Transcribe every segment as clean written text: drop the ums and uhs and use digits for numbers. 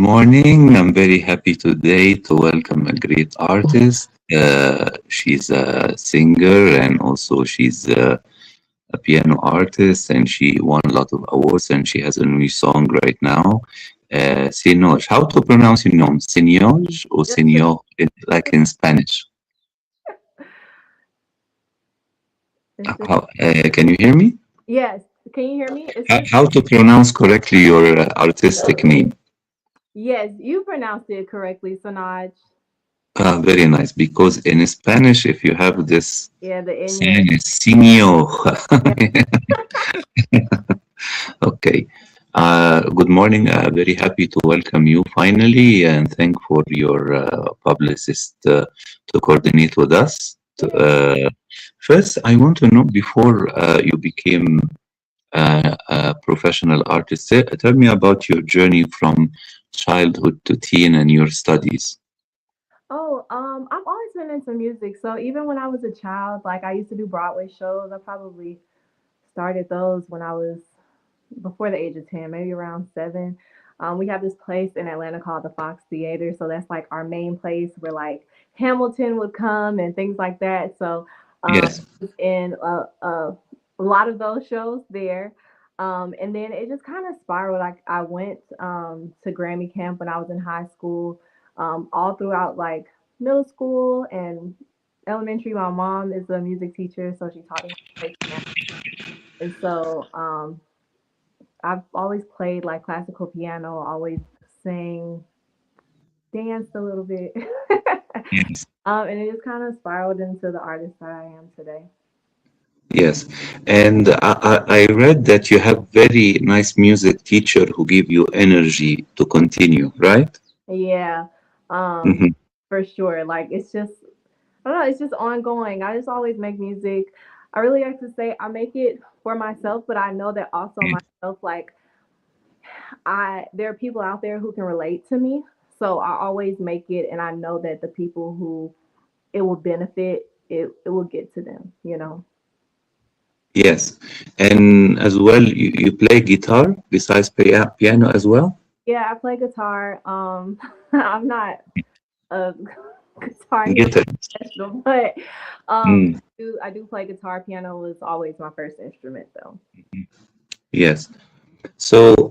morning. I'm very happy today to welcome a great artist. She's a singer and also she's a piano artist, and she won a lot of awards, and she has a new song right now. Señoj. How to pronounce your name? Señoj or Señor, like in Spanish? Can you hear me? Yes. Can you hear me? How to pronounce correctly your artistic name? Yes, you pronounced it correctly, Sanaj. Very nice, because in Spanish, if you have this Yeah, the sign, Enya. it's Señor. Yeah. Okay. Good morning. Very happy to welcome you finally, and thank for your publicist to coordinate with us. First, I want to know before you became a professional artist, tell me about your journey from childhood to teen and your studies. Oh, I've always been into music. So even when I was a child, like I used to do Broadway shows. I probably started those when I was before the age of 10, maybe around 7. We have this place in Atlanta called the Fox Theater. So that's like our main place where like Hamilton would come and things like that. So Yes. in a lot of those shows there. And then it just kind of spiraled. Like I went to Grammy camp when I was in high school, all throughout like middle school and elementary. My mom is a music teacher, so she taught me how to play piano. And so I've always played like classical piano, always sang, danced a little bit. Yes. And it just kind of spiraled into the artist that I am today. Yes, and I read that you have very nice music teacher who give you energy to continue, right? Yeah, um, Hmm. for sure. Like it's just, I don't know, it's just ongoing. I just always make music. I really like to say I make it for myself, but I know that also myself, like I there are people out there who can relate to me. So I always make it and I know that the people who it will benefit, it will get to them, you know. Yes, and as well, you play guitar besides piano as well? Yeah, I play guitar. I'm not a guitar hero Guitar. professional, but Mm, I do play guitar. Piano was always my first instrument though. yes. So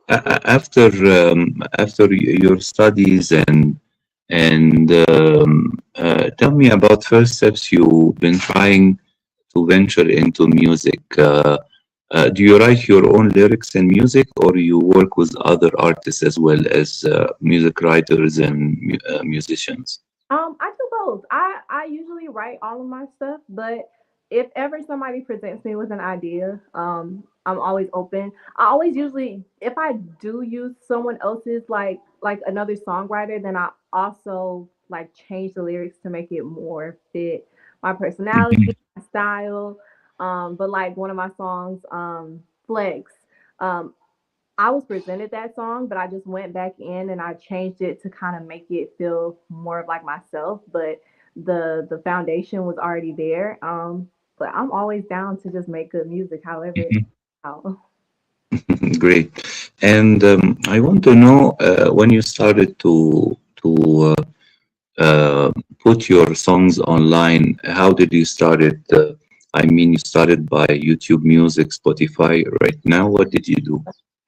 after your studies and tell me about first steps you've been trying to venture into music. Do you write your own lyrics and music, or you work with other artists as well as music writers and musicians? I do both. I usually write all of my stuff, but if ever somebody presents me with an idea, I'm always open. I always usually, if I do use someone else's like another songwriter, then I also like change the lyrics to make it more fit my personality, my style. But like one of my songs, Flex. Um, I was presented that song, but I just went back in and I changed it to kind of make it feel more of like myself. But the foundation was already there. But I'm always down to just make good music, however it out. Great. And I want to know when you started to put your songs online. How did you start it? I mean, you started by YouTube Music, Spotify. Right now, what did you do?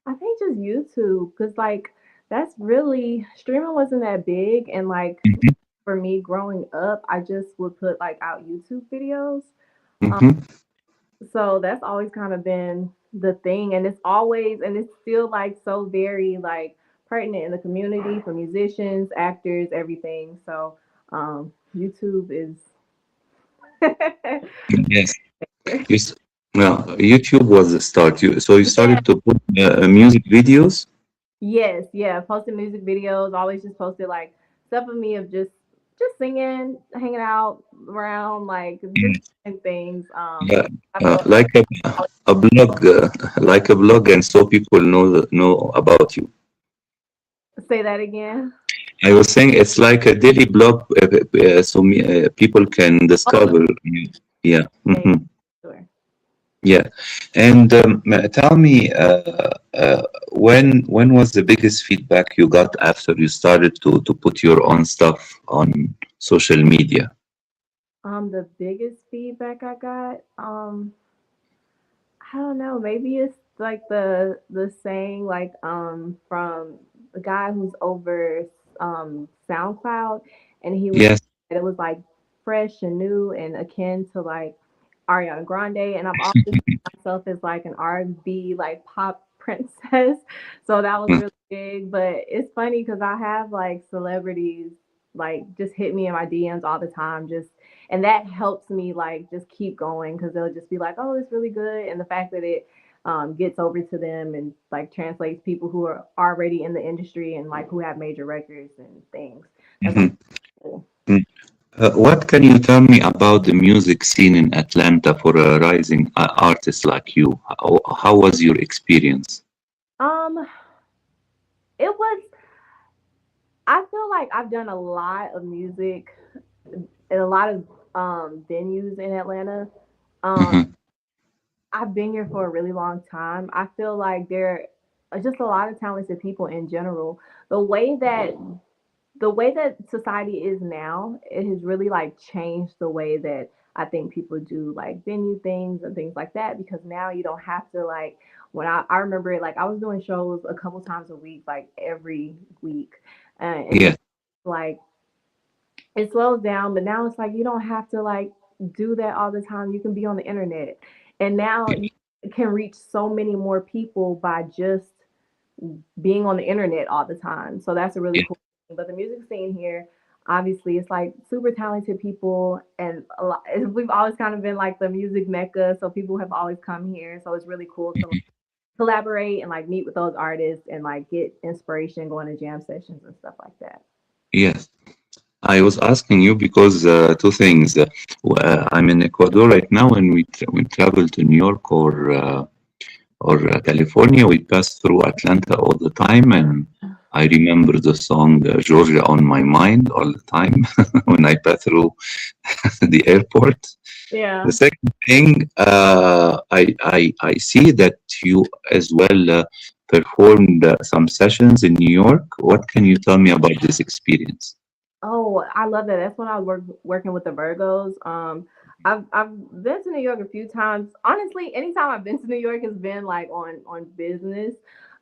I think just YouTube, cause like that's really streaming wasn't that big, and like for me growing up, I just would put like out YouTube videos. Um, Mm-hmm. So that's always kind of been the thing, and it's still like so very like pertinent in the community for musicians, actors, everything. So YouTube is Yes. You, s- well, YouTube was the start. So you yeah, started to put music videos. yes, yeah. Posting music videos, always just posted like stuff of me of just singing, hanging out around, like just Yes. doing things. Yeah, I feel like a blog, like a blog, and so people know about you. say that again. I was saying it's like a daily blog, so people can Oh, discover. Yeah. yeah, Hmm. sure. Yeah. And tell me, when was the biggest feedback you got after you started to put your own stuff on social media? The biggest feedback I got, I don't know. Maybe it's like the saying like from the guy who's over SoundCloud, and he was Yes. it was like fresh and new and akin to like Ariana Grande, and I've always seen myself as like an R&B like pop princess, so that was Mm. really big. But it's funny because I have like celebrities like just hit me in my DMs all the time, just and that helps me like just keep going because they'll just be like, "Oh, it's really good," and the fact that it gets over to them and like translates people who are already in the industry and like who have major records and things. That's Mhm. cool. Mm. What can you tell me about the music scene in Atlanta for a rising artist like you? How was your experience? Um, it was. I feel like I've done a lot of music in a lot of venues in Atlanta. Um, Mhm. I've been here for a really long time. I feel like there are just a lot of talented people in general. The way that the way that society is now, it has really like changed the way that I think people do like venue things and things like that because now you don't have to like when I remember it like I was doing shows a couple times a week, like every week. And Yes. like it slows down, but now it's like you don't have to like do that all the time. You can be on the internet. And now you can reach so many more people by just being on the internet all the time. So that's a really Yes. cool thing. But the music scene here, obviously, it's like super talented people, and a lot, we've always kind of been like the music mecca. So people have always come here. So it's really cool to like, collaborate and like meet with those artists and like get inspiration going to jam sessions and stuff like that. Yes. I was asking you because two things. I'm in Ecuador right now, and we travel to New York or California. We pass through Atlanta all the time, and I remember the song Georgia on my mind all the time when I pass through the airport. The Yeah. second thing, I see that you as well performed some sessions in New York. What can you tell me about this experience? Oh, I love that. That's when I was working with the Virgos. I've been to New York a few times. Honestly, anytime I've been to New York has been like on business.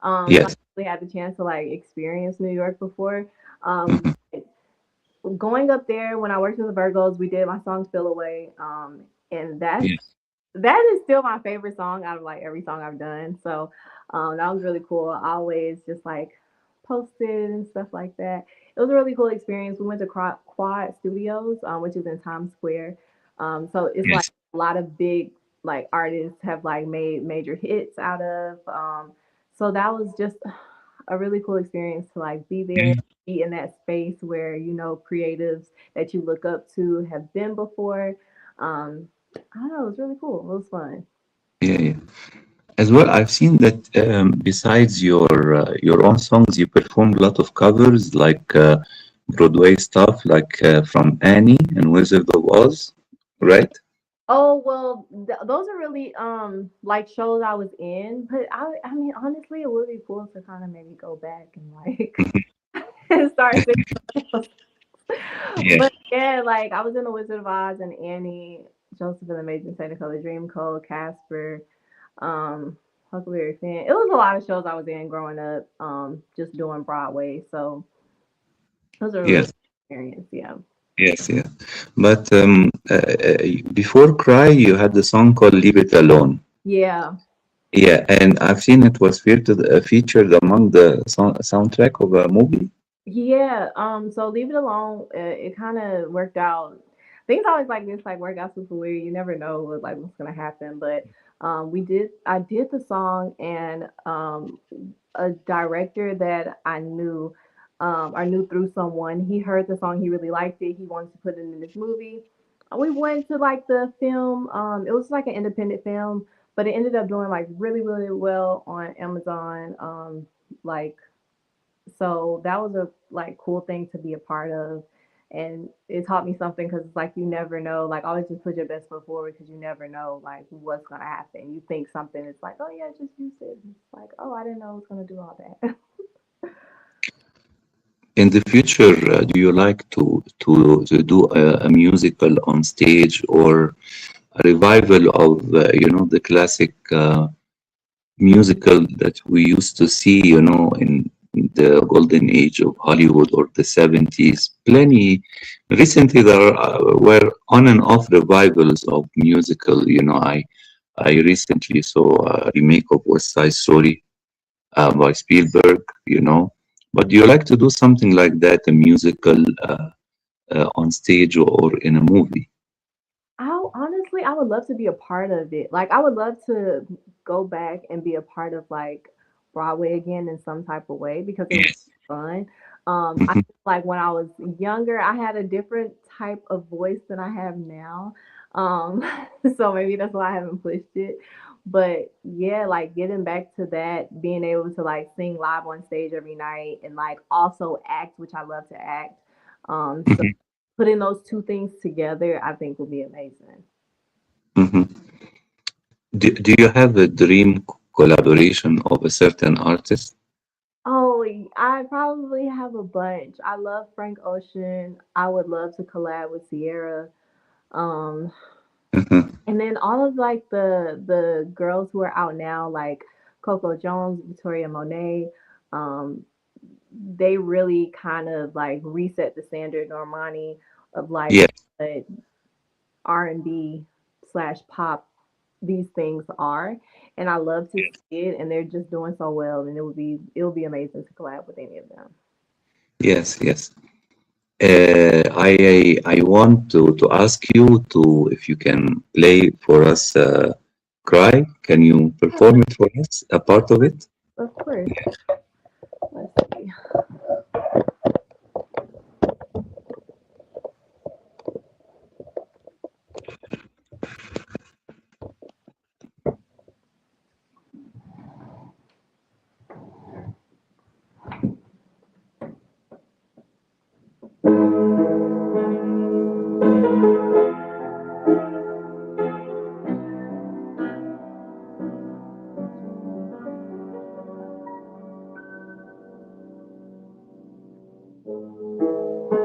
So I Yes. really had the chance to like experience New York before. Um, Mhm. going up there when I worked with the Virgos, we did my song "Still Away," and Yes. that is still my favorite song out of like every song I've done. So that was really cool. I always just like posted and stuff like that. It was a really cool experience. We went to Quad Studios, which is in Times Square. So it's like Yes. a lot of big like artists have like made major hits out of. So that was just a really cool experience to like be there, Yeah. be in that space where you know creatives that you look up to have been before. Um, I don't know, it was really cool. It was fun. Yeah. Yeah. As well, I've seen that besides your own songs, you performed a lot of covers like Broadway stuff, like from Annie and Wizard of Oz, right? Oh well, those are really like shows I was in, but I mean honestly, it would be cool to kind of maybe go back and like and start singing. Yeah. But yeah, like I was in The Wizard of Oz and Annie, Joseph and the Amazing Technicolor Dreamcoat, Casper, Huckleberry Finn. It was a lot of shows I was in growing up, just doing Broadway. So it was a really Yes. cool experience. Yeah. Yes. Yes. But before Cry, you had the song called Leave It Alone. Yeah. Yeah, and I've seen it was featured among the soundtrack of a movie. Yeah. So Leave It Alone, it kind of worked out. Things always like this, like work out super weird. You never know what like what's gonna happen. But I did the song and a director that I knew through someone. He heard the song, he really liked it. He wanted to put it in this movie. We went to like the film. It was like an independent film, but it ended up doing like really, really well on Amazon. Like so that was a like cool thing to be a part of. And it taught me something because it's like you never know. Like always, just put your best foot forward because you never know like what's gonna happen. You think something is like, oh yeah, just use it. It's like, oh, I didn't know it was gonna do all that. In the future, do you like to do a musical on stage or a revival of the classic musical that we used to see, in the golden age of Hollywood or the 70s? Plenty recently there were on and off revivals of musical. I recently saw a remake of West Side Story by Spielberg. But do you like to do something like that, a musical on stage or in a movie? I would love to be a part of it. Like, I would love to go back and be a part of like Broadway again in some type of way because it was Yes. fun. I feel like when I was younger, I had a different type of voice than I have now. Um, so maybe that's why I haven't pushed it. But yeah, like getting back to that, being able to like sing live on stage every night and like also act, which I love to act. So Mhm, putting those two things together, I think would be amazing. mhm. Do you have a dream collaboration of a certain artist? Oh, I probably have a bunch. I love Frank Ocean. I would love to collab with Sierra. Um, Mhm. and then all of like the girls who are out now, like Coco Jones, Victoria Monet, um, they really kind of like reset the standard Normani of like Yes, what R&B slash pop these things are, and I love to see it, and they're just doing so well, and it would be amazing to collab with any of them. yes, yes. I want to ask you to if you can play for us "Cry." Can you perform it for us? A part of it? Of course. Let's see.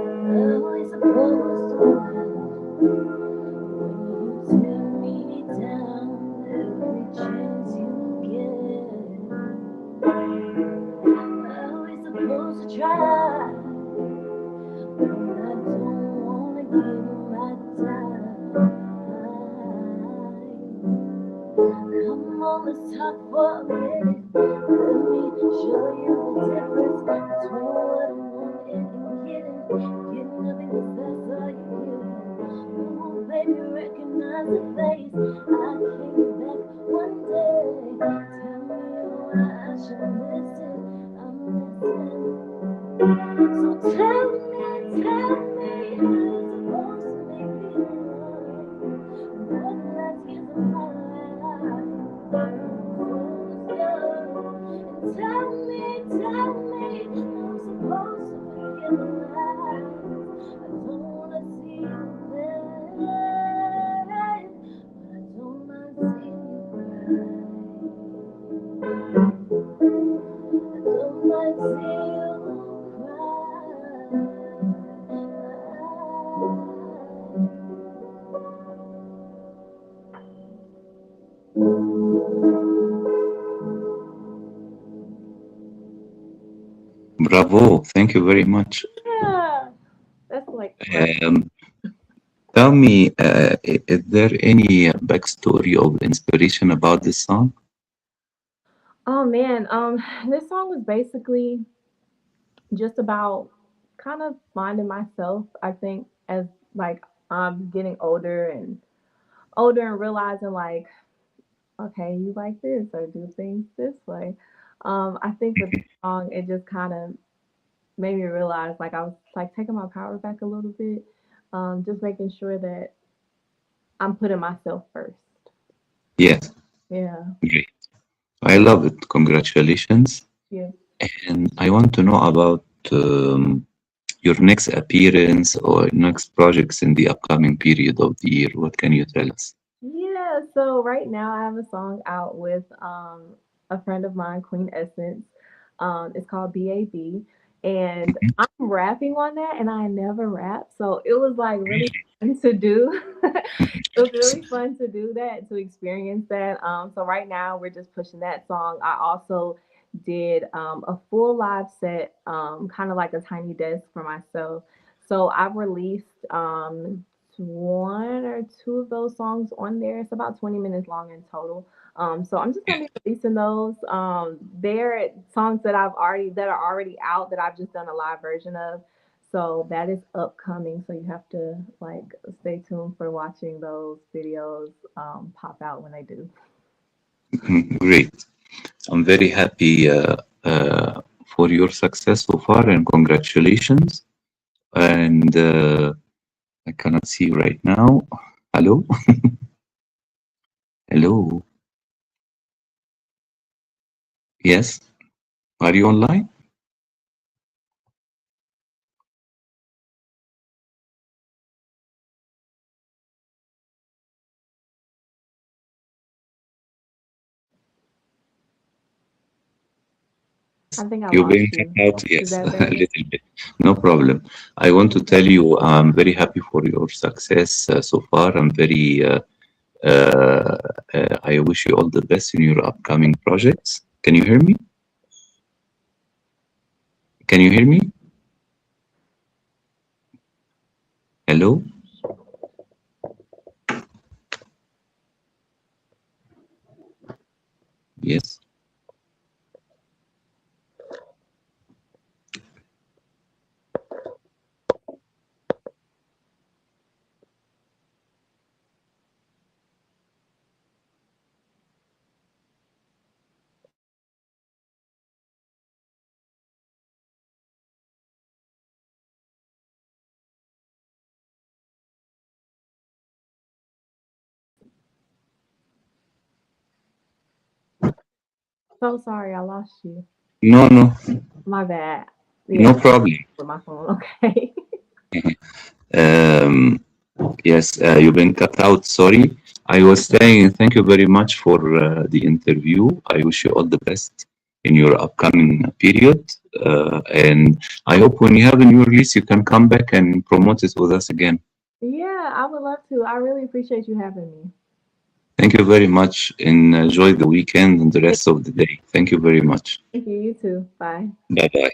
Always supposed to when you tear me down every chance you get. Always supposed to try when I don't wanna give you my time. Come on, let's talk for a minute. Let me show you the difference between what I'm wanting and getting. Getting nothing 'cause that's all you give. Ooh, baby, recognize the face. I came back one day. Tell me why I should listen. I'm listening. So tell me how you're supposed to make me love. What the last years of my life full of stuff. And tell me how I'm supposed to forget the lies. I don't wanna see you bad, but I don't mind seeing you cry. I don't mind seeing you Bravo! Thank you very much. yeah, that's like my. Um, Tell me, is there any backstory of inspiration about this song? Oh man, this song was basically just about kind of finding myself. I think as like I'm getting older and realizing like, okay, you like this or do things this way. I think with the song, it just kind of made me realize like I was like taking my power back a little bit, just making sure that I'm putting myself first. Yes, Yeah, great. I love it. Congratulations. yeah. And I want to know about your next appearance or next projects in the upcoming period of the year? What can you tell us? Yeah, so right now I have a song out with a friend of mine, Queen Essence. It's called BAB, and I'm rapping on that, and I never rap, so it was like really fun to do. It was really fun to do that, to experience that. So right now we're just pushing that song. I also did a full live set, kind of like a tiny desk for myself. So I've released one or two of those songs on there. It's about 20 minutes long in total. So I'm just gonna be releasing those. They're songs that are already out that I've just done a live version of. So that is upcoming. So you have to like stay tuned for watching those videos pop out when they do. Great. I'm very happy for your success so far and congratulations. And I cannot see right now. Hello? Hello? Yes? Are you online? I think I You've been lost cut you. out? Is Yes, that a better? little bit. No problem. I want to tell you I'm very happy for your success so far. Uh, I wish you all the best in your upcoming projects. Can you hear me? Can you hear me? Hello? Yes. So sorry, I lost you. No, no, My bad. no Yeah, problem. with my phone. Okay. Um, yes, you've been cut out. Sorry. I was saying thank you very much for the interview. I wish you all the best in your upcoming period. And I hope when you have a new release, you can come back and promote it with us again. Yeah, I would love to. I really appreciate you having me. Thank you very much and enjoy the weekend and the rest of the day. Thank you very much. Thank you. You too. Bye. Bye bye.